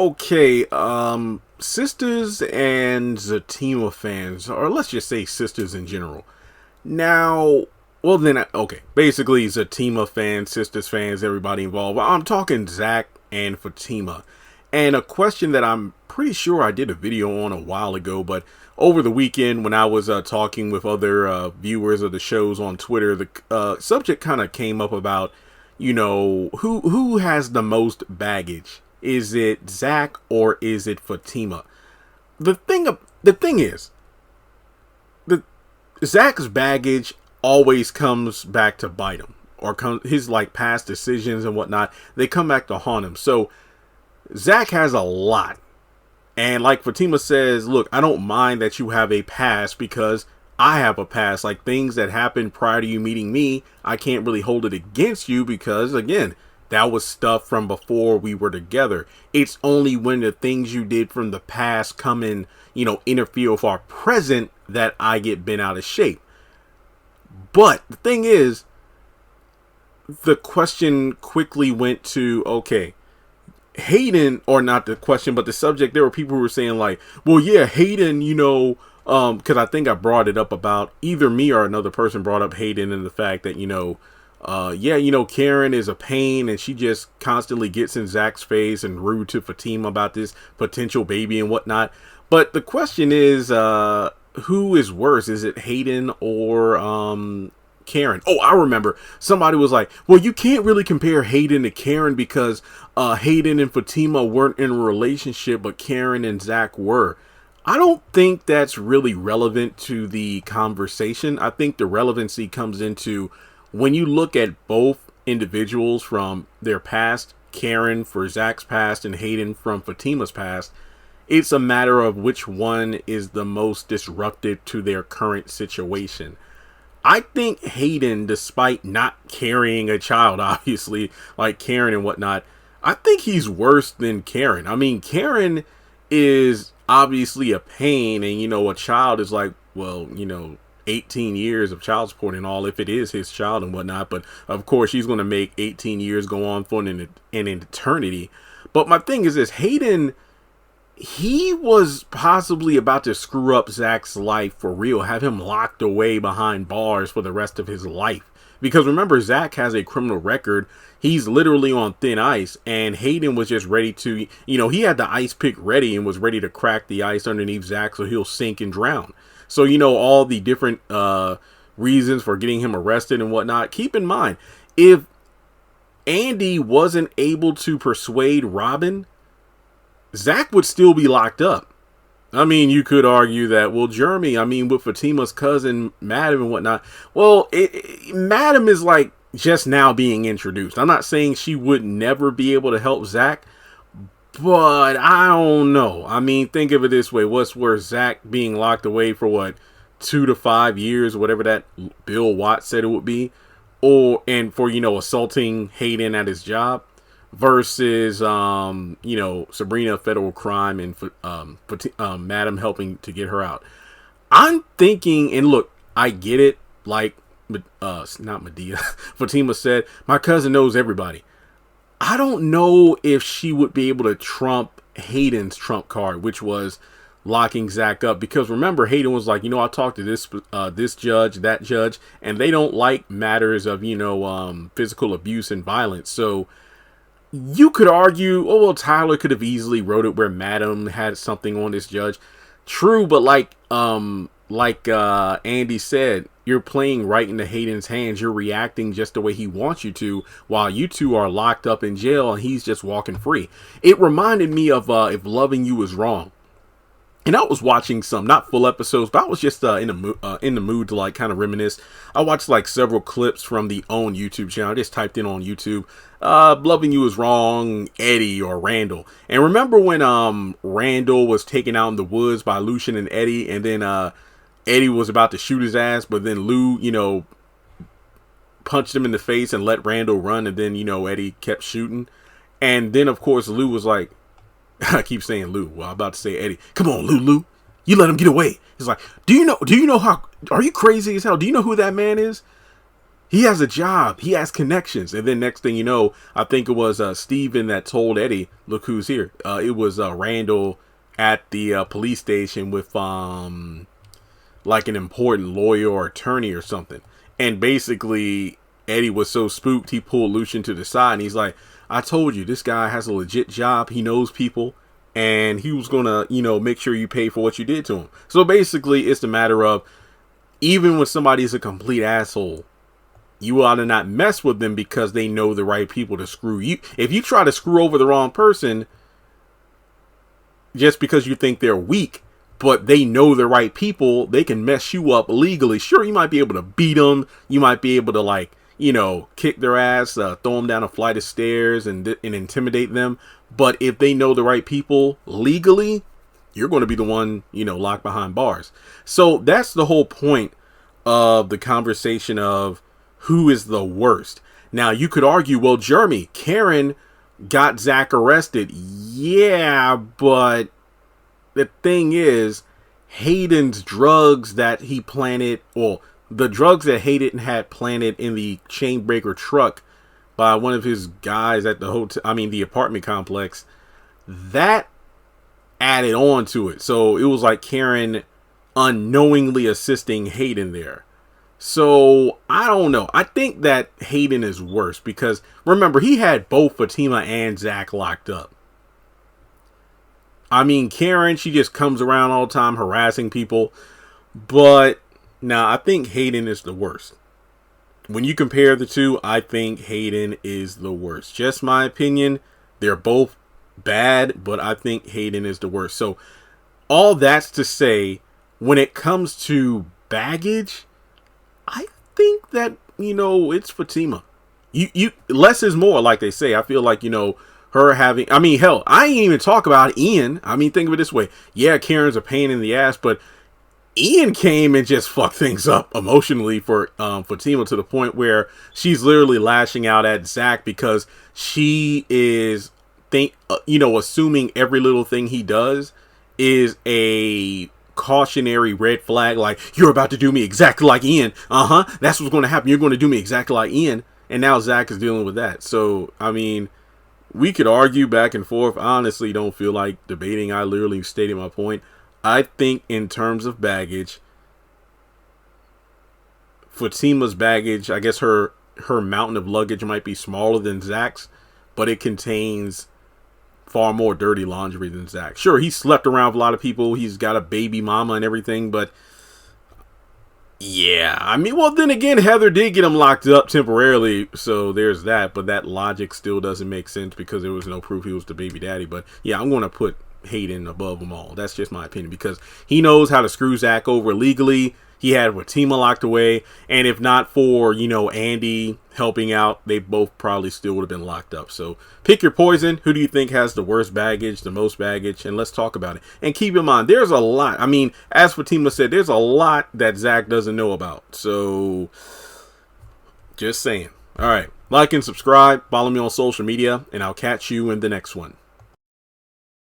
Okay, Sistas and Zatima fans, or let's just say Sistas in general. Now, well then, okay, basically Zatima fans, Sistas fans, everybody involved. I'm talking Zach and Fatima. And a question that I'm pretty sure I did a video on a while ago, but over the weekend when I was talking with other viewers of the shows on Twitter, the subject kind of came up about, who has the most baggage. Is it Zach or is it Fatima? The thing is, the Zach's baggage always comes back to bite him, or his like past decisions and whatnot. They come back to haunt him. So Zach has a lot, and like Fatima says, look, I don't mind that you have a past because I have a past. Like things that happened prior to you meeting me, I can't really hold it against you because again, that was stuff from before we were together. It's only when the things you did from the past come in, interfere with our present that I get bent out of shape. But the thing is, the question quickly went to, okay, Hayden, or not the question, but the subject. There were people who were saying like, well, yeah, Hayden, because I think I brought it up about either me or another person brought up Hayden and the fact that, Karen is a pain and she just constantly gets in Zach's face and rude to Fatima about this potential baby and whatnot. But the question is, who is worse? Is it Hayden or Karen? Oh, I remember somebody was like, well, you can't really compare Hayden to Karen because Hayden and Fatima weren't in a relationship, but Karen and Zach were. I don't think that's really relevant to the conversation. I think the relevancy comes into when you look at both individuals from their past, Karen for Zach's past and Hayden from Fatima's past, it's a matter of which one is the most disruptive to their current situation. I think Hayden, despite not carrying a child, obviously, like Karen and whatnot, I think he's worse than Karen. I mean, Karen is obviously a pain, and, a child is like, 18 years of child support and all, if it is his child and whatnot. But of course, she's going to make 18 years go on for an eternity. But my thing is this, Hayden, he was possibly about to screw up Zach's life for real, have him locked away behind bars for the rest of his life. Because remember, Zach has a criminal record. He's literally on thin ice, and Hayden was just ready to, he had the ice pick ready and was ready to crack the ice underneath Zach so he'll sink and drown. So, all the different reasons for getting him arrested and whatnot. Keep in mind, if Andy wasn't able to persuade Robin, Zach would still be locked up. I mean, you could argue that, well, Jeremy, with Fatima's cousin, Madam and whatnot. Well, Madam is like just now being introduced. I'm not saying she would never be able to help Zach, but I don't know. Think of it this way. What's worse, Zach being locked away for 2 to 5 years, whatever that Bill Watts said it would be, and for, assaulting Hayden at his job versus, Sabrina, federal crime, and Madam helping to get her out. I'm thinking, and look, I get it. Like, not Medea, Fatima said, my cousin knows everybody. I don't know if she would be able to trump Hayden's trump card, which was locking Zach up. Because remember, Hayden was like, I talked to this judge, that judge, and they don't like matters of, physical abuse and violence. So you could argue, oh, well, Tyler could have easily wrote it where Madam had something on this judge. True, but like Andy said, you're playing right into Hayden's hands. You're reacting just the way he wants you to, while you two are locked up in jail and he's just walking free. It reminded me of If Loving You Is Wrong. And I was watching some, not full episodes, but I was just in the mood to like kind of reminisce. I watched like several clips from the OWN YouTube channel. I just typed in on YouTube, Loving You Is Wrong, Eddie or Randall. And remember when Randall was taken out in the woods by Lucian and Eddie, and then Eddie was about to shoot his ass, but then Lou, punched him in the face and let Randall run, and then, Eddie kept shooting. And then, of course, Lou was like, I keep saying Lou. Well, I'm about to say Eddie. Come on, Lou. You let him get away. He's like, do you know how, are you crazy as hell? Do you know who that man is? He has a job. He has connections. And then next thing you know, I think it was Steven that told Eddie, look who's here. It was Randall at the police station with like an important lawyer or attorney or something. And basically, Eddie was so spooked, he pulled Lucian to the side and he's like, I told you, this guy has a legit job. He knows people. And he was going to, you know, make sure you pay for what you did to him. So basically, it's the matter of, even when somebody's a complete asshole, you ought to not mess with them because they know the right people to screw you. If you try to screw over the wrong person just because you think they're weak, but they know the right people, they can mess you up legally. Sure, you might be able to beat them. You might be able to, like, you know, kick their ass, throw them down a flight of stairs and intimidate them. But if they know the right people legally, you're going to be the one, you know, locked behind bars. So that's the whole point of the conversation of who is the worst. Now, you could argue, well, Jeremy, Karen got Zach arrested. Yeah, but the thing is, Hayden's drugs that he planted, or the drugs that Hayden had planted in the chainbreaker truck by one of his guys at the hotel, the apartment complex, that added on to it. So it was like Karen unknowingly assisting Hayden there. So I don't know. I think that Hayden is worse because remember, he had both Fatima and Zach locked up. I mean, Karen, she just comes around all the time harassing people. But now I think Hayden is the worst. When you compare the two, I think Hayden is the worst. Just my opinion. They're both bad, but I think Hayden is the worst. So all that's to say, when it comes to baggage, I think that, you know, it's Fatima. You less is more, like they say. I feel like, you know, her having, hell, I ain't even talk about Ian. Think of it this way. Yeah, Karen's a pain in the ass, but Ian came and just fucked things up emotionally for Fatima to the point where she's literally lashing out at Zach because she is assuming every little thing he does is a cautionary red flag, like, you're about to do me exactly like Ian. That's what's going to happen. You're going to do me exactly like Ian. And now Zach is dealing with that. So, we could argue back and forth. I honestly don't feel like debating. I literally stated my point. I think in terms of baggage, Fatima's baggage, I guess her mountain of luggage might be smaller than Zach's, but it contains far more dirty laundry than Zach. Sure, he slept around with a lot of people. He's got a baby mama and everything, but yeah, well, then again, Heather did get him locked up temporarily, so there's that, but that logic still doesn't make sense because there was no proof he was the baby daddy. But yeah, I'm going to put Hayden above them all. That's just my opinion because he knows how to screw Zach over legally. He had Zatima locked away, and if not for, you know, Andy helping out, they both probably still would have been locked up. So pick your poison. Who do you think has the worst baggage, the most baggage? And let's talk about it. And keep in mind, there's a lot. As Fatima said, there's a lot that Zach doesn't know about. So just saying. All right. Like and subscribe. Follow me on social media, and I'll catch you in the next one.